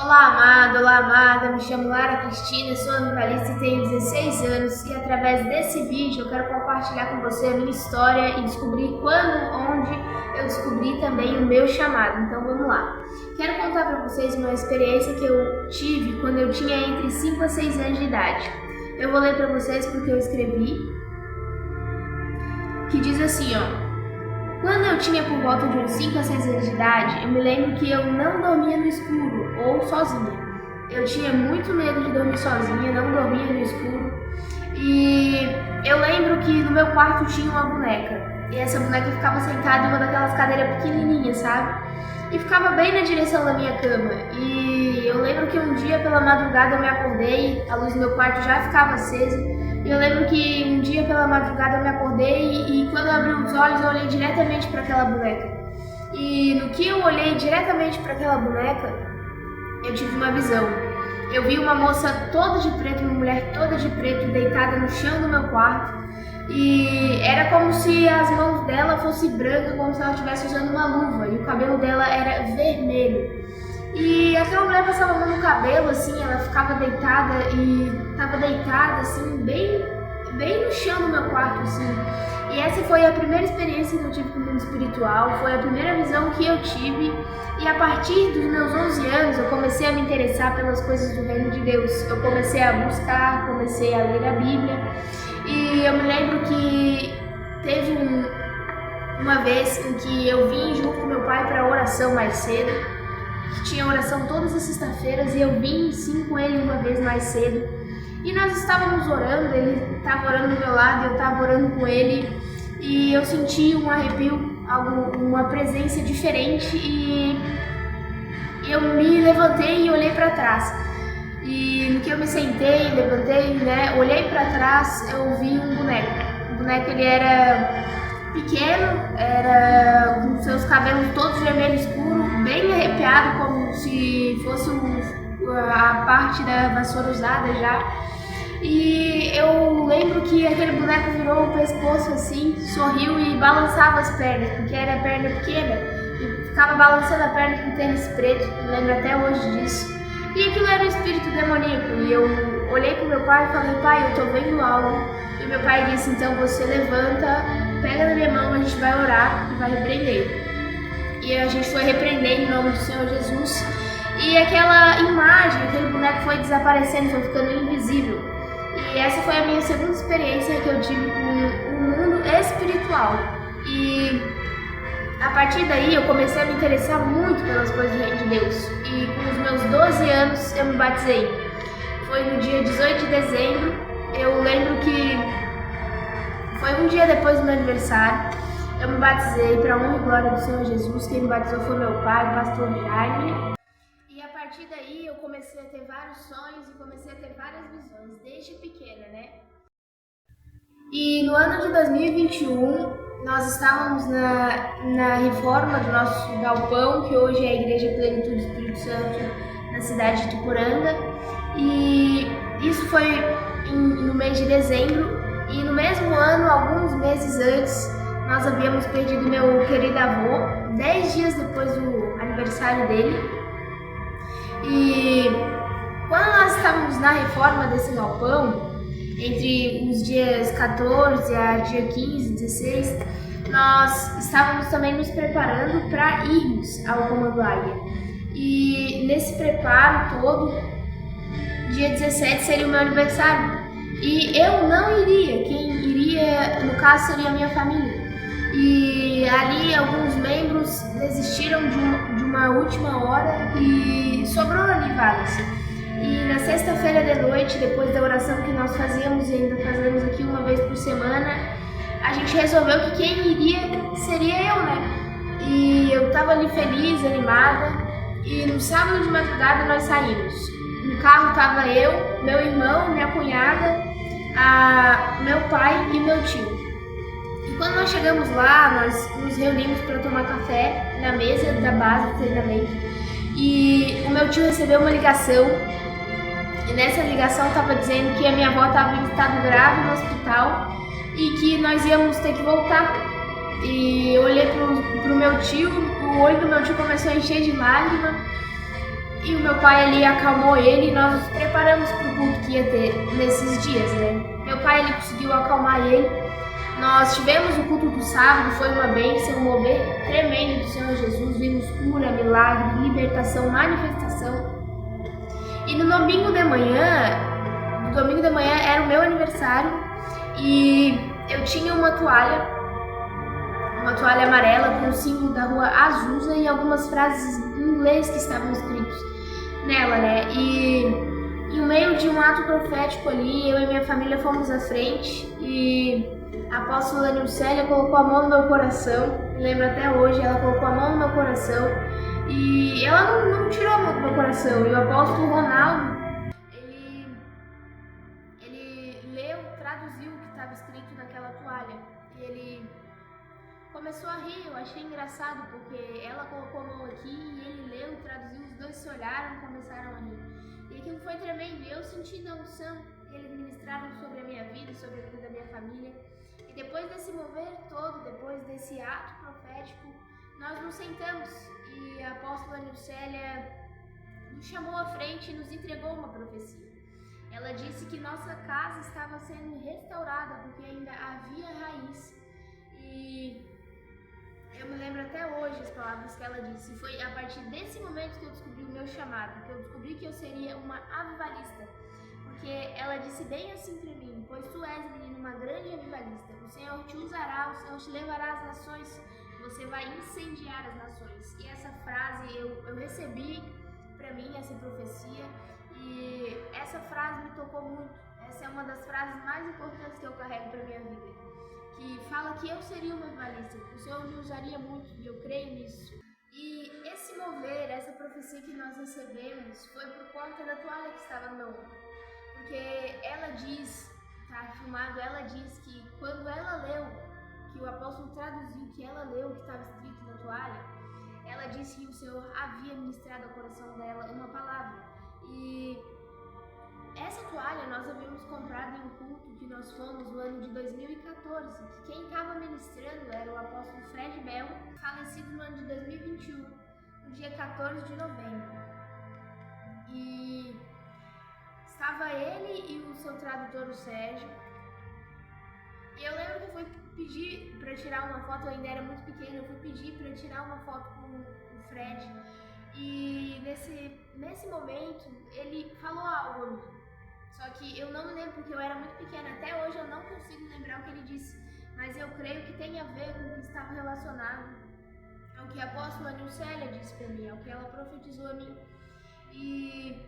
Olá, amado, olá, amada. Me chamo Lara Cristina, sou animalista e tenho 16 anos. E através desse vídeo eu quero compartilhar com você a minha história e descobrir quando, onde eu descobri também o meu chamado. Então vamos lá. Quero contar para vocês uma experiência que eu tive quando eu tinha entre 5 a 6 anos de idade. Eu vou ler para vocês porque eu escrevi, que diz assim, ó. Quando eu tinha por volta de uns 5 a 6 anos de idade, eu me lembro que eu não dormia no escuro ou sozinha. Eu tinha muito medo de dormir sozinha, não dormia no escuro. E eu lembro que no meu quarto tinha uma boneca. E essa boneca ficava sentada em uma daquelas cadeiras pequenininhas, sabe? E ficava bem na direção da minha cama. E eu lembro que um dia pela madrugada eu me acordei, a luz do meu quarto já ficava acesa. E eu lembro que um dia pela madrugada eu me acordei e quando eu abri os olhos eu olhei diretamente para aquela boneca. E no que eu olhei diretamente para aquela boneca, eu tive uma visão. Eu vi uma moça toda de preto, uma mulher toda de preto, deitada no chão do meu quarto. E era como se as mãos dela fossem brancas, como se ela estivesse usando uma luva. E o cabelo dela era vermelho. E aquela mulher passava a mão no cabelo, assim, ela ficava deitada e estava deitada, assim, bem no chão do meu quarto, assim. E essa foi a primeira experiência que eu tive com o mundo espiritual, foi a primeira visão que eu tive. E a partir dos meus 11 anos, eu comecei a me interessar pelas coisas do reino de Deus. Eu comecei a buscar, comecei a ler a Bíblia. E eu me lembro que teve uma vez em que eu vim junto com meu pai para a oração mais cedo. Tinha oração todas as sextas-feiras e eu vim sim com ele uma vez mais cedo. E nós estávamos orando, ele estava orando do meu lado, eu estava orando com ele. E eu senti um arrepio, uma presença diferente e eu me levantei e olhei para trás. E no que eu me sentei, levantei, né, olhei para trás, eu vi um boneco. O boneco ele era pequeno, era com seus cabelos todos vermelho escuro, bem arrepiado, como se fosse a parte da vassoura usada já. E eu lembro que aquele boneco virou o pescoço assim, sorriu e balançava as pernas, porque era perna pequena, e ficava balançando a perna com tênis preto, eu lembro até hoje disso. E aquilo era um espírito demoníaco, e eu olhei pro meu pai e falei, pai, eu tô vendo algo. E meu pai disse, então você levanta, pega na minha mão, a gente vai orar e vai repreender. E a gente foi repreender em nome do Senhor Jesus. E aquela imagem, aquele boneco foi desaparecendo, foi ficando invisível. E essa foi a minha segunda experiência que eu tive com o mundo espiritual. E a partir daí eu comecei a me interessar muito pelas coisas do reino de Deus. E com os meus 12 anos eu me batizei. Foi no dia 18 de dezembro. Eu lembro que foi um dia depois do meu aniversário. Eu me batizei para a honra e glória do Senhor Jesus. Quem me batizou foi meu pai, o pastor Jaime. E a partir daí eu comecei a ter vários sonhos e comecei a ter várias visões, desde pequena, né? E no ano de 2021, nós estávamos na reforma do nosso galpão, que hoje é a Igreja Plenitude do Espírito Santo, na cidade de Tuporanga. E isso foi no mês de dezembro. E no mesmo ano, alguns meses antes, nós havíamos perdido meu querido avô, 10 dias depois do aniversário dele. E quando nós estávamos na reforma desse galpão, entre os dias 14 a dia 15, 16, nós estávamos também nos preparando para irmos ao Comando Águia. E nesse preparo todo, dia 17 seria o meu aniversário. E eu não iria, quem iria, no caso, seria a minha família. E ali alguns membros desistiram de uma última hora e sobrou ali vagas. E na sexta-feira de noite, depois da oração que nós fazíamos e ainda fazemos aqui uma vez por semana, a gente resolveu que quem iria seria eu, né? E eu tava ali feliz, animada, e no sábado de madrugada nós saímos. No carro tava eu, meu irmão, minha cunhada, meu pai e meu tio. E quando nós chegamos lá, nós nos reunimos para tomar café na mesa da base do treinamento. E o meu tio recebeu uma ligação. E nessa ligação estava dizendo que a minha avó estava em estado grave no hospital e que nós íamos ter que voltar. E eu olhei pro meu tio, o olho do meu tio começou a encher de lágrimas. E o meu pai ali acalmou ele e nós nos preparamos para o culto que ia ter nesses dias, né? Meu pai ele conseguiu acalmar ele. Nós tivemos o culto do sábado, foi uma bênção, um mover tremendo do Senhor Jesus. Vimos cura, milagre, libertação, manifestação. E no domingo de manhã era o meu aniversário e eu tinha uma toalha amarela com o símbolo da rua Azusa e algumas frases em inglês que estavam escritos nela, né? E em meio de um ato profético ali, eu e minha família fomos à frente e a apóstola Nilcélia colocou a mão no meu coração, me lembro até hoje, ela colocou a mão no meu coração e ela não tirou a mão do meu coração. E o apóstolo Ronaldo, ele leu, traduziu o que estava escrito naquela toalha e ele começou a rir. Eu achei engraçado porque ela colocou a mão aqui e ele leu, traduziu, os dois se olharam e começaram a rir. E aquilo foi tremendo, e eu senti na unção, eles ministraram sobre a minha vida, sobre a vida da minha família. E depois desse mover todo, depois desse ato profético, nós nos sentamos e a apóstola Nilcélia nos chamou à frente e nos entregou uma profecia. Ela disse que nossa casa estava sendo restaurada porque ainda havia raiz. E eu me lembro até hoje as palavras que ela disse. Foi a partir desse momento que eu descobri o meu chamado, que eu descobri que eu seria uma avivalista. Porque ela disse bem assim para mim: pois tu és, menino, uma grande avivalista. O Senhor te usará, o Senhor te levará às nações, você vai incendiar as nações. E essa frase eu recebi para mim, essa profecia, e essa frase me tocou muito. Essa é uma das frases mais importantes que eu carrego para minha vida, que fala que eu seria uma avivalista, que o Senhor me usaria muito, e eu creio nisso. E esse mover, essa profecia que nós recebemos, foi por conta da toalha que estava no meu ombro. Porque ela diz, tá filmado, ela diz que quando ela leu, que o apóstolo traduziu, que ela leu o que estava escrito na toalha, ela disse que o Senhor havia ministrado ao coração dela uma palavra. E essa toalha nós havíamos comprado em um culto que nós fomos no ano de 2014, que quem estava ministrando era o apóstolo Fred Bell, falecido no ano de 2021, no dia 14 de novembro. E estava ele e o seu tradutor, o Sérgio. E eu lembro que eu fui pedir para tirar uma foto, eu ainda era muito pequena, eu fui pedir para tirar uma foto com o Fred. E nesse momento ele falou algo a mim. Só que eu não me lembro porque eu era muito pequena. Até hoje eu não consigo lembrar o que ele disse. Mas eu creio que tem a ver com o que estava relacionado ao que a apóstola Nilcélia disse para mim, ao que ela profetizou a mim. E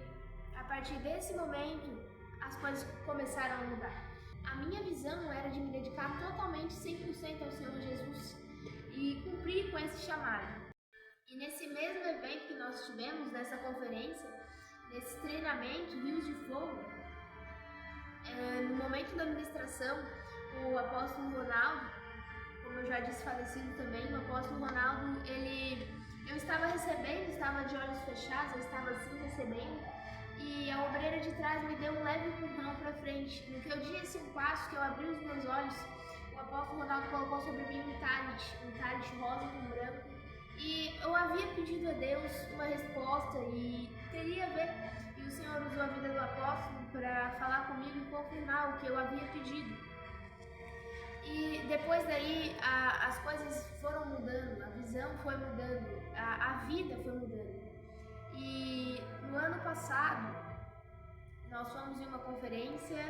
a partir desse momento as coisas começaram a mudar. A minha visão era de me dedicar totalmente, 100% ao Senhor Jesus e cumprir com esse chamado. E nesse mesmo evento que nós tivemos, nessa conferência, nesse treinamento, Rios de Fogo, no momento da ministração, o apóstolo Ronaldo, como eu já disse, falecido também, o apóstolo Ronaldo, eu estava recebendo, estava de olhos fechados, eu estava assim recebendo, e a obreira de trás me deu um leve empurrão para frente. No que eu disse um passo, que eu abri os meus olhos, o apóstolo Ronaldo colocou sobre mim um talit rosa com branco, e eu havia pedido a Deus uma resposta e teria a ver, e o Senhor usou a vida do apóstolo para falar comigo e confirmar o que eu havia pedido. E depois daí as coisas foram mudando, a visão foi mudando, a vida foi mudando. E no ano passado nós fomos em uma conferência,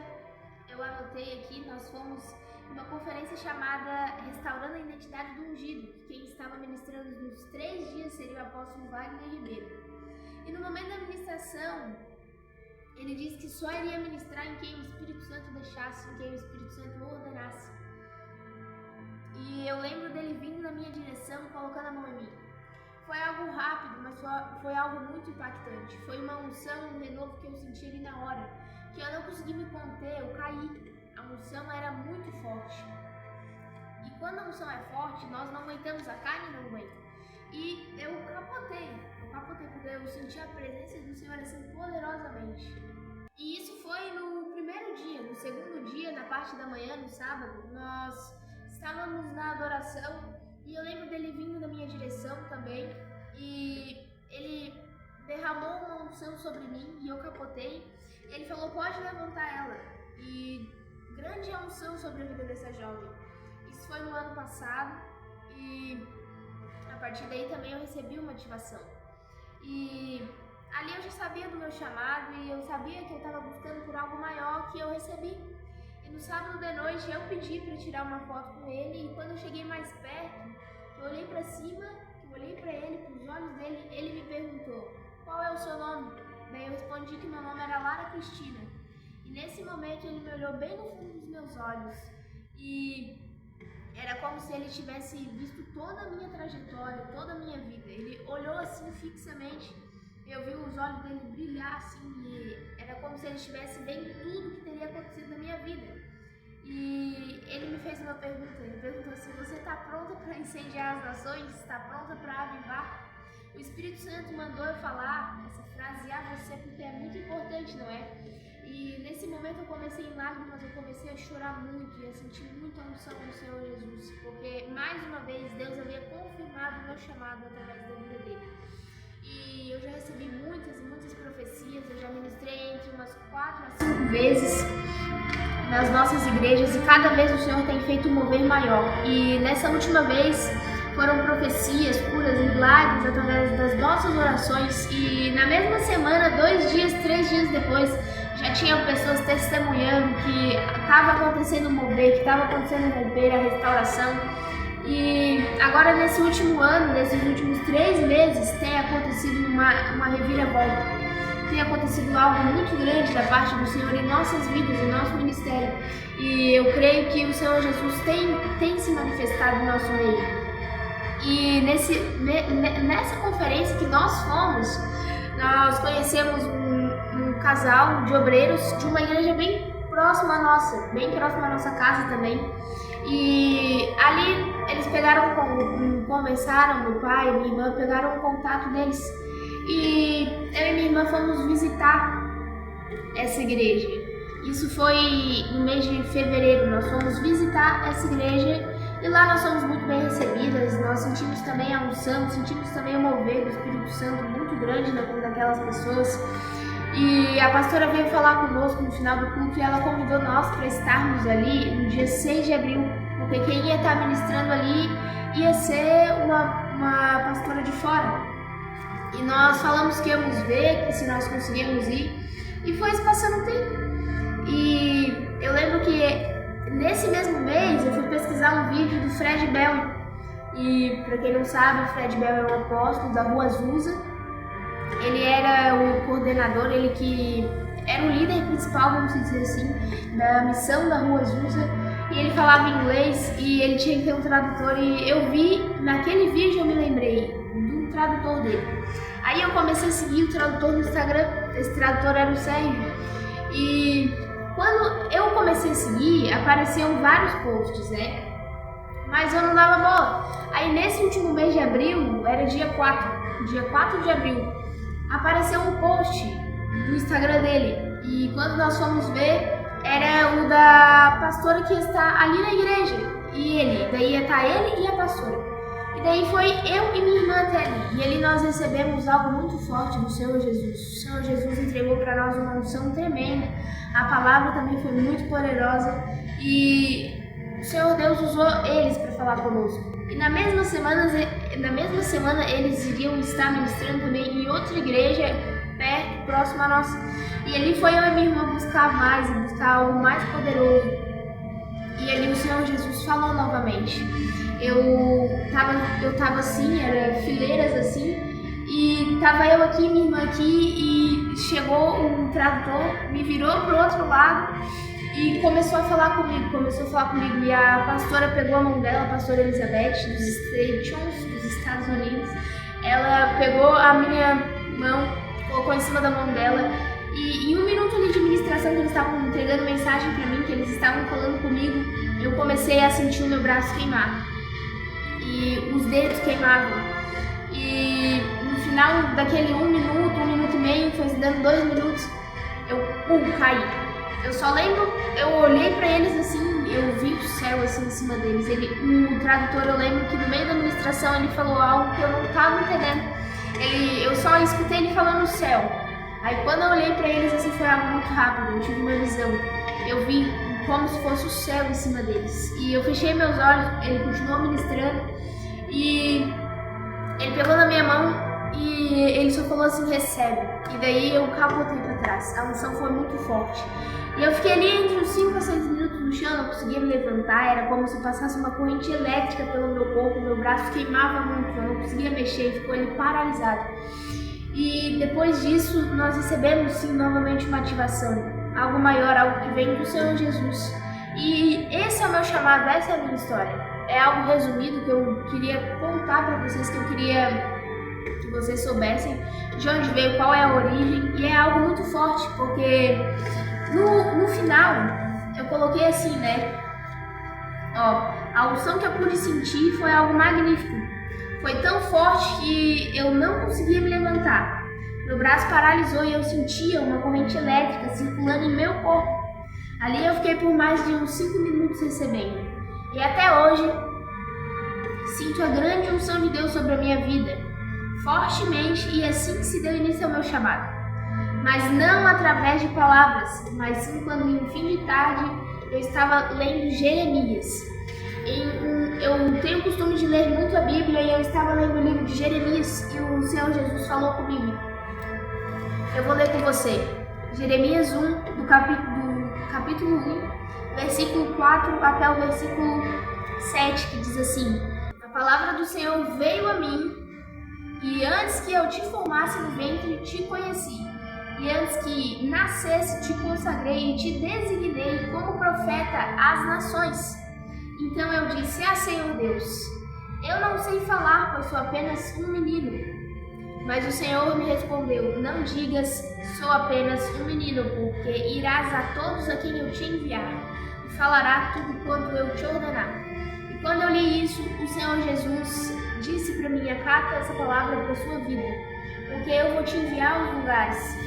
eu anotei aqui, nós fomos em uma conferência chamada Restaurando a Identidade do Ungido, que quem estava ministrando nos 3 dias seria o apóstolo Wagner Ribeiro. E no momento da ministração, ele disse que só iria ministrar em quem o Espírito Santo deixasse, em quem o Espírito Santo ordenasse. E eu lembro dele vindo na minha direção, colocando a mão em mim. Foi algo rápido, mas foi algo muito impactante. Foi uma unção, um renovo que eu senti ali na hora, que eu não consegui me conter, eu caí. A unção era muito forte. E quando a unção é forte, nós não aguentamos, a carne não aguenta. E eu capotei porque eu senti a presença do Senhor assim poderosamente. E isso foi no primeiro dia. No segundo dia, na parte da manhã, no sábado, nós estávamos na adoração e eu lembro dele vindo na minha direção também, e ele derramou uma unção sobre mim e eu capotei. Ele falou, pode levantar ela. E grande é a unção sobre a vida dessa jovem. Isso foi no ano passado e a partir daí também eu recebi uma ativação. E ali eu já sabia do meu chamado e eu sabia que eu estava buscando por algo maior que eu recebi. E no sábado de noite eu pedi para tirar uma foto com ele e quando eu cheguei mais perto, eu olhei para cima, eu olhei para ele, para os olhos dele, ele me perguntou, qual é o seu nome? Daí eu respondi que meu nome era Lara Cristina. E nesse momento ele me olhou bem no fundo dos meus olhos e era como se ele tivesse visto toda a minha trajetória, toda a minha vida. Ele olhou assim fixamente, eu vi os olhos dele brilhar assim e era como se ele estivesse vendo tudo que teria acontecido na minha vida. E ele me fez uma pergunta, ele perguntou assim, você está pronta para incendiar as nações? Está pronta para avivar? O Espírito Santo mandou eu falar essa frase a você porque é muito importante, não é? E nesse momento eu comecei em lágrimas, eu comecei a chorar muito e a sentir muita unção do Senhor Jesus, porque mais uma vez Deus havia confirmado o meu chamado através da vida dele. E eu já recebi muitas e muitas profecias, eu já ministrei entre umas 4 a 5 vezes nas nossas igrejas e cada vez o Senhor tem feito um mover maior. E nessa última vez foram profecias, curas, milagres através das nossas orações e na mesma semana, 2 dias, 3 dias depois, já tinham pessoas testemunhando que estava acontecendo o mover, que estava acontecendo o romper, a restauração. E agora nesse último ano, nesses últimos 3 meses, tem acontecido uma reviravolta. Tem acontecido algo muito grande da parte do Senhor em nossas vidas, em nosso ministério. E eu creio que o Senhor Jesus tem se manifestado no nosso meio. E nessa conferência que nós fomos, nós conhecemos um casal de obreiros de uma igreja bem próxima à nossa casa também. E ali eles conversaram, meu pai e minha irmã pegaram o contato deles e eu e minha irmã fomos visitar essa igreja. Isso foi no mês de fevereiro, nós fomos visitar essa igreja e lá nós somos muito bem recebidas, nós sentimos também a unção, sentimos também o mover do Espírito Santo muito grande daquelas pessoas. E a pastora veio falar conosco no final do culto e ela convidou nós para estarmos ali no dia 6 de abril, porque quem ia estar ministrando ali ia ser uma pastora de fora. E nós falamos que íamos ver, que se nós conseguíamos ir, e foi se passando o tempo. E eu lembro que nesse mesmo mês eu fui pesquisar um vídeo do Fred Bell. E para quem não sabe, o Fred Bell é um apóstolo da Rua Azusa. Ele era o coordenador, ele que era o líder principal, vamos dizer assim, da missão da Rua Azusa. E ele falava inglês e ele tinha que ter um tradutor. E eu vi, naquele vídeo eu me lembrei do tradutor dele. Aí eu comecei a seguir o tradutor no Instagram, esse tradutor era o Sérgio. E quando eu comecei a seguir, apareciam vários posts, né? Mas eu não dava bola. Aí nesse último mês de abril, era dia 4 de abril, apareceu um post do Instagram dele. E quando nós fomos ver, era o da pastora que está ali na igreja. E daí ia estar ele e a pastora. E daí foi eu e minha irmã até ali. E ali nós recebemos algo muito forte do Senhor Jesus. O Senhor Jesus entregou para nós uma unção tremenda. A palavra também foi muito poderosa. E o Senhor Deus usou eles para falar conosco. E na mesma semana eles iriam estar ministrando também em outra igreja perto, próximo a nossa. E ali foi eu e minha irmã buscar mais e buscar algo mais poderoso. E ali o Senhor Jesus falou novamente. Eu tava assim, era fileiras assim, e tava eu aqui, minha irmã aqui, e chegou um tradutor, me virou pro outro lado e começou a falar comigo, e a pastora pegou a mão dela, a pastora Elizabeth, dos Estados Unidos, ela pegou a minha mão, colocou em cima da mão dela, e em 1 minuto ali de ministração que eles estavam entregando mensagem pra mim, que eles estavam falando comigo, eu comecei a sentir o meu braço queimar. E os dedos queimavam. E no final daquele 1 minuto e meio, foi dando 2 minutos, eu caí. Eu só lembro, eu olhei pra eles assim, eu vi o céu assim em cima deles. O tradutor, eu lembro que no meio da ministração ele falou algo que eu não tava entendendo. Eu só escutei ele falando no céu. Aí quando eu olhei para eles, assim, foi algo muito rápido, eu tive uma visão. Eu vi como se fosse o céu em cima deles. E eu fechei meus olhos, ele continuou ministrando e ele pegou na minha mão e ele só falou assim, recebe. E daí eu capotei para trás, a unção foi muito forte. E eu fiquei ali entre uns 5 a 6 minutos no chão, não conseguia me levantar, era como se passasse uma corrente elétrica pelo meu corpo, meu braço queimava muito, eu não conseguia mexer, ficou ali paralisado. E depois disso, nós recebemos sim novamente uma ativação, algo maior, algo que vem do Senhor Jesus. E esse é o meu chamado, essa é a minha história. É algo resumido que eu queria contar para vocês, que eu queria que vocês soubessem de onde veio, qual é a origem. E é algo muito forte, porque no final eu coloquei assim, né? Ó, a unção que eu pude sentir foi algo magnífico. Foi tão forte que eu não conseguia me levantar. Meu braço paralisou e eu sentia uma corrente elétrica circulando em meu corpo. Ali eu fiquei por mais de uns 5 minutos recebendo. E até hoje sinto a grande unção de Deus sobre a minha vida, fortemente, e assim que se deu início ao meu chamado. Mas não através de palavras, mas sim quando em um fim de tarde eu estava lendo Jeremias. Eu tenho o costume de ler muito a Bíblia e eu estava lendo o livro de Jeremias e o Senhor Jesus falou comigo. Eu vou ler com você. Jeremias 1, do capítulo 1, versículo 4 até o versículo 7, que diz assim: a palavra do Senhor veio a mim, e antes que eu te formasse no ventre, te conheci. E antes que nascesse, te consagrei e te designei como profeta às nações. Então eu disse: Senhor Deus, eu não sei falar, pois sou apenas um menino. Mas o Senhor me respondeu: não digas, sou apenas um menino, porque irás a todos a quem eu te enviar, e falará tudo quanto eu te ordenar. E quando eu li isso, o Senhor Jesus disse para mim: acata essa palavra para a sua vida, porque eu vou te enviar aos lugares.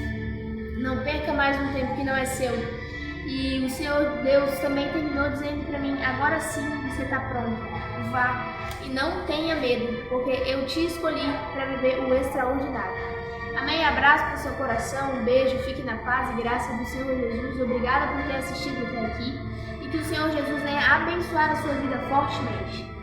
Não perca mais um tempo que não é seu. E o Senhor Deus também terminou dizendo para mim: agora sim você está pronto, vá e não tenha medo, porque eu te escolhi para viver o extraordinário. Amém, abraço para o seu coração, um beijo, fique na paz e graça do Senhor Jesus. Obrigada por ter assistido até aqui e que o Senhor Jesus venha abençoar a sua vida fortemente.